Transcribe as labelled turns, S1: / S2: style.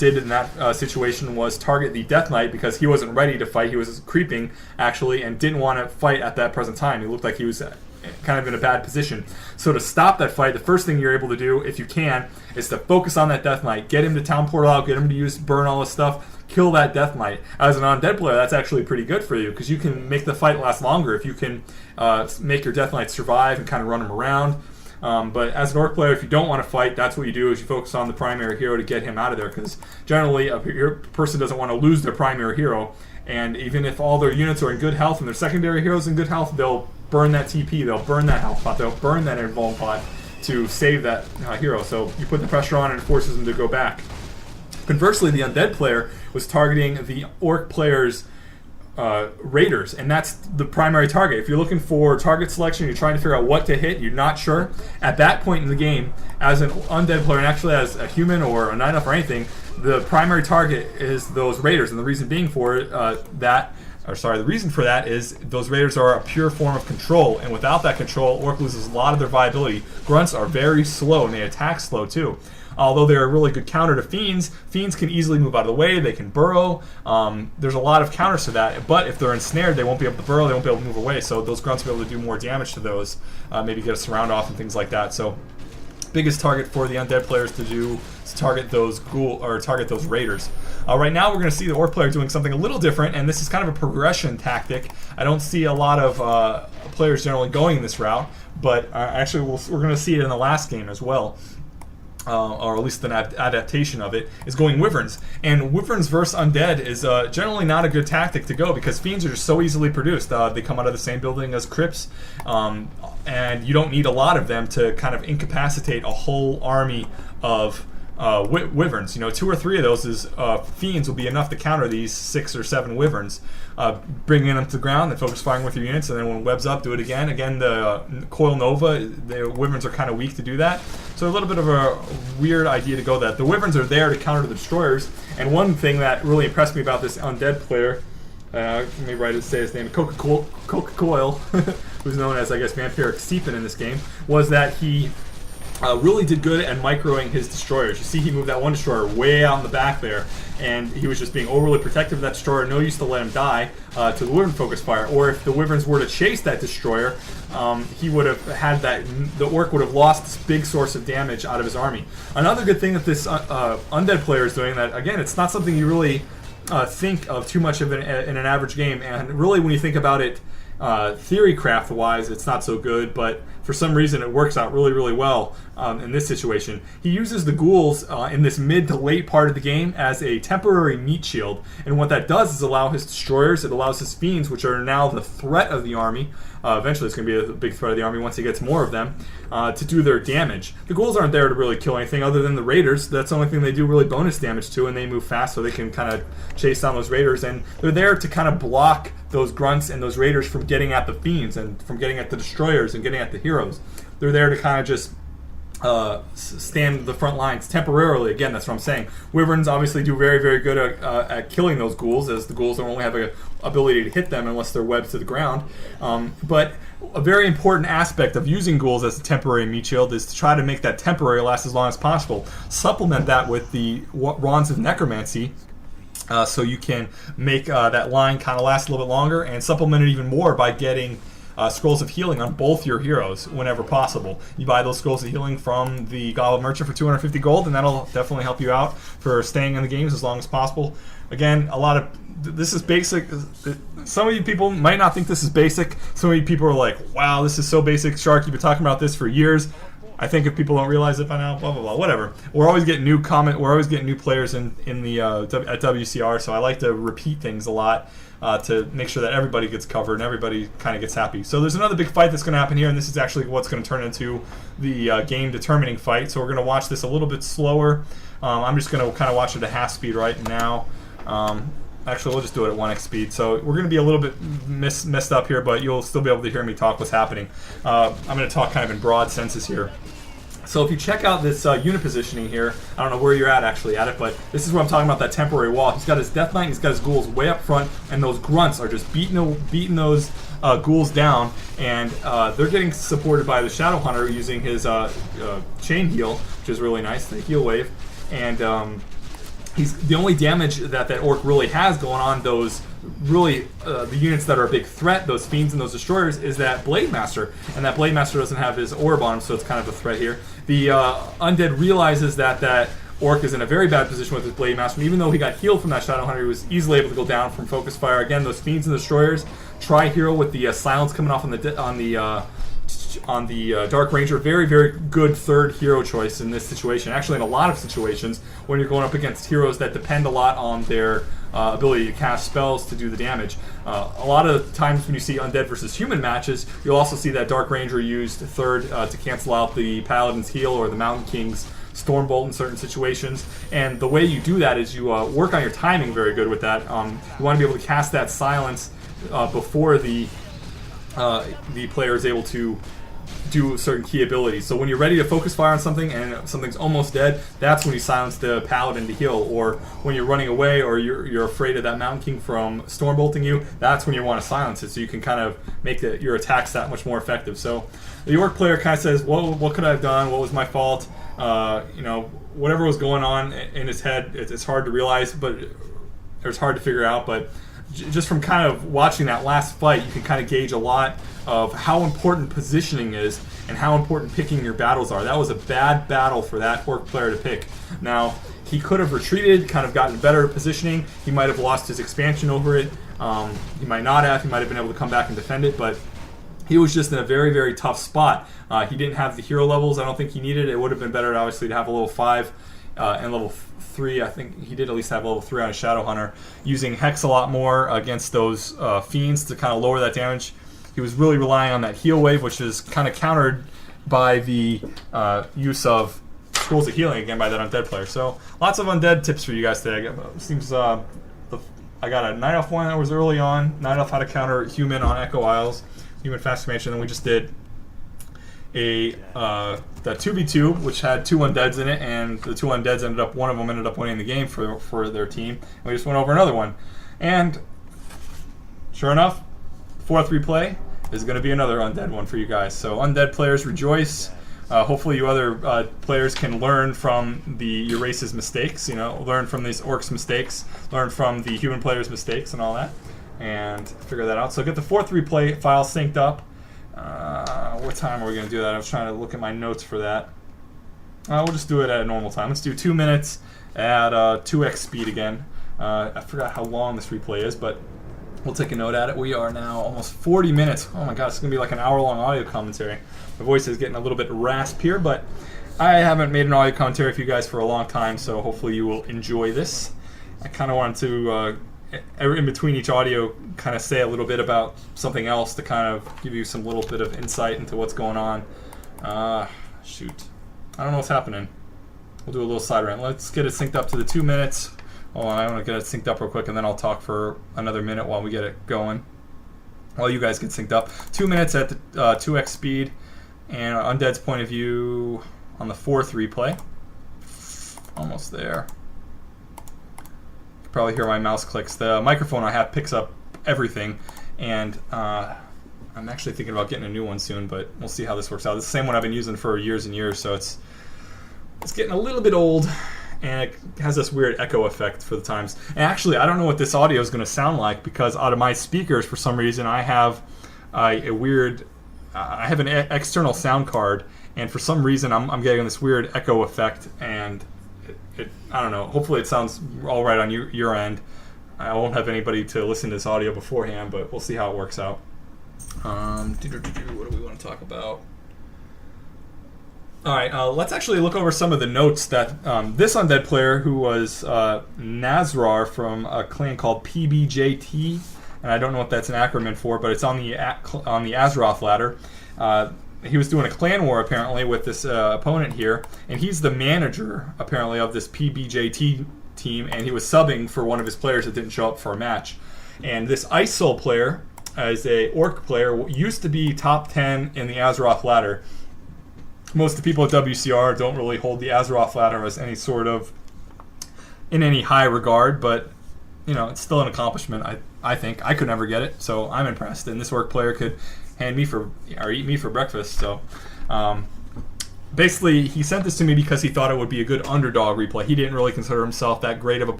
S1: did in that situation was target the Death Knight because he wasn't ready to fight. He was creeping, actually, and didn't want to fight at that present time. He looked like he was kind of in a bad position. So to stop that fight, the first thing you're able to do, if you can, is to focus on that Death Knight. Get him to town portal out, get him to burn all his stuff, kill that Death Knight. As an undead player, that's actually pretty good for you because you can make the fight last longer if you can make your Death Knight survive and kind of run him around. But as an Orc player, if you don't want to fight, that's what you do, is you focus on the primary hero to get him out of there, because generally a person doesn't want to lose their primary hero, and even if all their units are in good health and their secondary heroes in good health, they'll burn that TP, they'll burn that health pot, they'll burn that invuln pot to save that hero. So you put the pressure on and it forces them to go back. Conversely, the undead player was targeting the Orc player's raiders, and that's the primary target. If you're looking for target selection, you're trying to figure out what to hit, you're not sure, at that point in the game, as an undead player, and actually as a human or a night elf or anything, the primary target is those raiders, and the reason being for the reason for that is those raiders are a pure form of control, and without that control, Orc loses a lot of their viability. Grunts are very slow, and they attack slow too. Although they're a really good counter to Fiends, Fiends can easily move out of the way, they can burrow. There's a lot of counters to that, but if they're ensnared, they won't be able to burrow, they won't be able to move away, so those Grunts will be able to do more damage to those, maybe get a surround off and things like that. So biggest target for the undead players to do is target those target those raiders. Right now we're going to see the Orc player doing something a little different, and this is kind of a progression tactic. I don't see a lot of players generally going this route, but actually we're going to see it in the last game as well. Or at least an adaptation of it, is going Wyverns. And Wyverns versus Undead is generally not a good tactic to go because Fiends are just so easily produced. They come out of the same building as Crypts, and you don't need a lot of them to kind of incapacitate a whole army of Wyverns. 2 or 3 of those Fiends will be enough to counter these 6 or 7 Wyverns. Bringing them to the ground, then focus firing with your units, and then when webs up, do it again. Again, the Coil Nova, the Wyverns are kind of weak to do that. So a little bit of a weird idea to go that. The Wyverns are there to counter the Destroyers, and one thing that really impressed me about this undead player, let me say his name, Coca-Coil, who's known as, I guess, Vampiric Seepin in this game, was that he really did good at microing his Destroyers. You see he moved that one Destroyer way out in the back there, and he was just being overly protective of that Destroyer. No use to let him die to the Wyvern focus fire. Or if the Wyverns were to chase that Destroyer, he would have had the Orc would have lost this big source of damage out of his army. Another good thing that this undead player is doing, that again, it's not something you really think of too much of in an average game, and really when you think about it theory craft wise, it's not so good, but for some reason it works out really, really well in this situation. He uses the ghouls in this mid to late part of the game as a temporary meat shield, and what that does is allow his Destroyers, it allows his Fiends, which are now the threat of the army, eventually it's going to be a big threat of the army once he gets more of them, to do their damage. The ghouls aren't there to really kill anything other than the raiders. That's the only thing they do really bonus damage to, and they move fast so they can kind of chase down those raiders, and they're there to kind of block those Grunts and those raiders from getting at the Fiends and from getting at the Destroyers and getting at the heroes. They're there to kind of just stand the front lines temporarily. Again, that's what I'm saying. Wyverns obviously do very, very good at killing those ghouls, as the ghouls don't only have an ability to hit them unless they're webbed to the ground. But a very important aspect of using ghouls as a temporary meat shield is to try to make that temporary last as long as possible. Supplement that with the Wands of Necromancy, so you can make that line kind of last a little bit longer, and supplement it even more by getting Scrolls of Healing on both your heroes whenever possible. You buy those Scrolls of Healing from the Goblin Merchant for 250 gold, and that'll definitely help you out for staying in the games as long as possible. Again, this is basic. Some of you people might not think this is basic. Some of you people are like, wow, this is so basic. Shark, you've been talking about this for years. I think if people don't realize it by now, blah blah blah, whatever. We're always getting new players in the at WCR, so I like to repeat things a lot to make sure that everybody gets covered and everybody kind of gets happy. So there's another big fight that's going to happen here, and this is actually what's going to turn into the game determining fight. So we're going to watch this a little bit slower. I'm just going to kind of watch it at half speed right now. Actually, we'll just do it at 1x speed. So we're going to be a little bit messed up here, but you'll still be able to hear me talk what's happening. I'm going to talk kind of in broad senses here. So if you check out this unit positioning here, I don't know where you're actually at it, but this is where I'm talking about that temporary wall. He's got his Death Knight, he's got his ghouls way up front, and those Grunts are just beating those ghouls down, and they're getting supported by the Shadow Hunter using his chain heal, which is really nice, the heal wave, and he's the only damage that Orc really has going on, those really the units that are a big threat, those Fiends and those Destroyers, is that Blade Master. And that Blade Master doesn't have his orb on him, so it's kind of a threat here. The Undead realizes that Orc is in a very bad position with his Blade Master, and even though he got healed from that Shadow Hunter, he was easily able to go down from Focus Fire. Again, those Fiends and Destroyers, Tri-Hero with the Silence coming off on the Dark Ranger, very, very good third hero choice in this situation. Actually, in a lot of situations, when you're going up against heroes that depend a lot on their ability to cast spells to do the damage. A lot of times when you see Undead versus Human matches, you'll also see that Dark Ranger used third to cancel out the Paladin's heal or the Mountain King's Stormbolt in certain situations. And the way you do that is you work on your timing very good with that. You want to be able to cast that Silence before the player is able to do certain key abilities. So when you're ready to Focus Fire on something and something's almost dead, that's when you silence the Paladin to heal. Or when you're running away or you're afraid of that Mountain King from Stormbolting you, that's when you want to silence it, so you can kind of make your attacks that much more effective. So the Orc player kind of says, "Whoa, what could I have done? What was my fault?" Whatever was going on in his head, it's hard to realize, but it's hard to figure out. But just from kind of watching that last fight, you can kind of gauge a lot of how important positioning is and how important picking your battles are. That was a bad battle for that Orc player to pick. Now, he could have retreated, kind of gotten better positioning. He might have lost his expansion over it. He might not have. He might have been able to come back and defend it, but he was just in a very, very tough spot. He didn't have the hero levels I don't think he needed. It would have been better, obviously, to have a level 5 and level 3. I think he did at least have level 3 on his Shadow Hunter, using Hex a lot more against those Fiends to kind of lower that damage. He was really relying on that heal wave, which is kind of countered by the use of Scrolls of Healing again by that Undead player. So lots of Undead tips for you guys today. I got a Night Elf one that was early on. Night Elf how to counter Human on Echo Isles, Human Fast Expansion, and we just did the 2v2, which had 2 Undeads in it, and the 2 Undeads one of them ended up winning the game for their team. And we just went over another one. And sure enough, 4th replay is going to be another Undead one for you guys. So Undead players, rejoice. Hopefully you other players can learn from your race's mistakes, learn from these Orcs' mistakes, learn from the Human players' mistakes and all that, and figure that out. So get the 4th replay file synced up. What time are we going to do that? I was trying to look at my notes for that. We'll just do it at a normal time. Let's do 2 minutes at 2x speed again. I forgot how long this replay is, but we'll take a note at it. We are now almost 40 minutes. Oh my god, it's going to be like an hour-long audio commentary. My voice is getting a little bit rasp here, but I haven't made an audio commentary for you guys for a long time, so hopefully you will enjoy this. I kind of wanted to, in between each audio, kind of say a little bit about something else to kind of give you some little bit of insight into what's going on. Shoot. I don't know what's happening. We'll do a little side rant. Let's get it synced up to the 2 minutes. Oh, I want to get it synced up real quick, and then I'll talk for another minute while we get it going. While you guys get synced up. 2 minutes at the 2x speed, and Undead's point of view on the 4th replay. Almost there. You can probably hear my mouse clicks. The microphone I have picks up everything, and I'm actually thinking about getting a new one soon, but we'll see how this works out. It's the same one I've been using for years and years, so it's getting a little bit old. And it has this weird echo effect for the times. And actually, I don't know what this audio is going to sound like, because out of my speakers, for some reason, I have I have an external sound card, and for some reason, I'm getting this weird echo effect, and I don't know. Hopefully, it sounds all right on your end. I won't have anybody to listen to this audio beforehand, but we'll see how it works out. What do we want to talk about? All right, let's actually look over some of the notes that this Undead player, who was NzaR from a clan called PBJT, and I don't know what that's an acronym for, but it's on the Azeroth ladder. He was doing a clan war, apparently, with this opponent here, and he's the manager, apparently, of this PBJT team, and he was subbing for one of his players that didn't show up for a match. And this Ice Soul player, as a Orc player, used to be top 10 in the Azeroth ladder. Most of the people at WCR don't really hold the Azeroth ladder as any sort of in any high regard, but it's still an accomplishment. I think I could never get it, so I'm impressed. And this Orc player could hand me or eat me for breakfast. So basically, he sent this to me because he thought it would be a good underdog replay. He didn't really consider himself that great of a